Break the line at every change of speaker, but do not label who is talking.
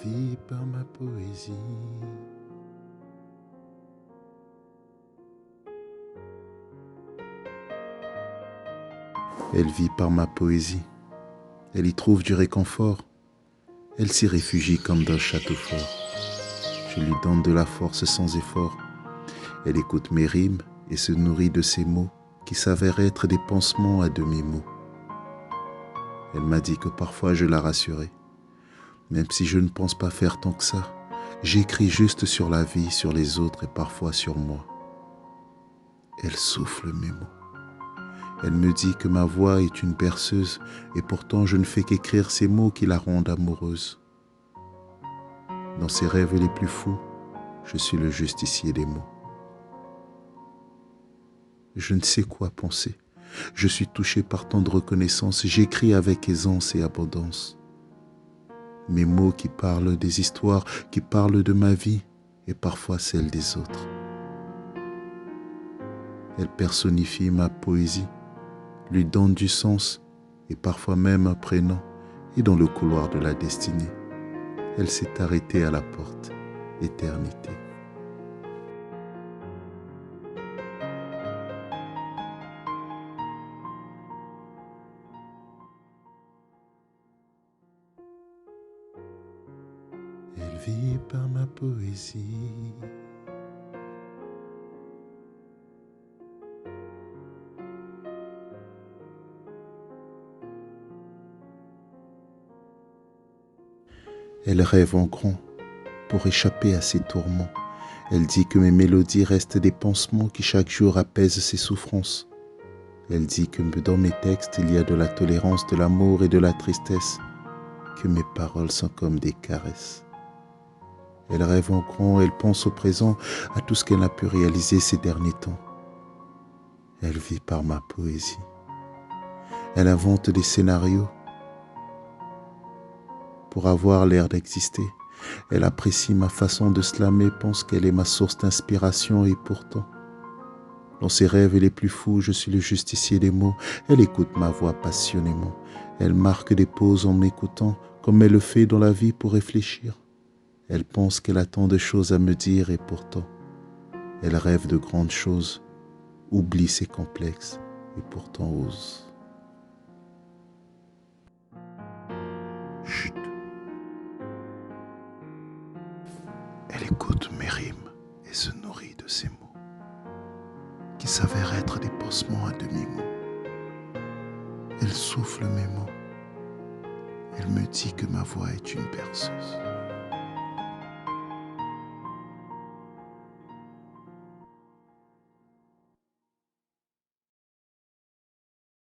vit par ma poésie. Elle vit par ma poésie. Elle y trouve du réconfort. Elle s'y réfugie comme dans le château fort. Je lui donne de la force sans effort. Elle écoute mes rimes et se nourrit de ces mots qui s'avèrent être des pansements à demi-mots. Elle m'a dit que parfois je la rassurais. Même si je ne pense pas faire tant que ça, j'écris juste sur la vie, sur les autres et parfois sur moi. Elle souffle mes mots. Elle me dit que ma voix est une berceuse et pourtant je ne fais qu'écrire ces mots qui la rendent amoureuse. Dans ses rêves les plus fous, je suis le justicier des mots. Je ne sais quoi penser. Je suis touché par tant de reconnaissance. J'écris avec aisance et abondance. Mes mots qui parlent des histoires, qui parlent de ma vie et parfois celle des autres. Elle personnifie ma poésie, lui donne du sens et parfois même un prénom. Et dans le couloir de la destinée, elle s'est arrêtée à la porte, éternité. Elle vit par ma poésie. Elle rêve en grand pour échapper à ses tourments. Elle dit que mes mélodies restent des pansements qui chaque jour apaisent ses souffrances. Elle dit que dans mes textes il y a de la tolérance, de l'amour et de la tristesse, que mes paroles sont comme des caresses. Elle rêve en grand, elle pense au présent, à tout ce qu'elle a pu réaliser ces derniers temps. Elle vit par ma poésie. Elle invente des scénarios pour avoir l'air d'exister. Elle apprécie ma façon de slammer, pense qu'elle est ma source d'inspiration et pourtant, dans ses rêves les plus fous, je suis le justicier des mots. Elle écoute ma voix passionnément. Elle marque des pauses en m'écoutant, comme elle le fait dans la vie pour réfléchir. Elle pense qu'elle a tant de choses à me dire et pourtant, elle rêve de grandes choses, oublie ses complexes et pourtant ose. Chut. Elle écoute mes rimes et se nourrit de ces mots qui s'avèrent être des pansements à demi-mots. Elle souffle mes mots. Elle me dit que ma voix est une berceuse.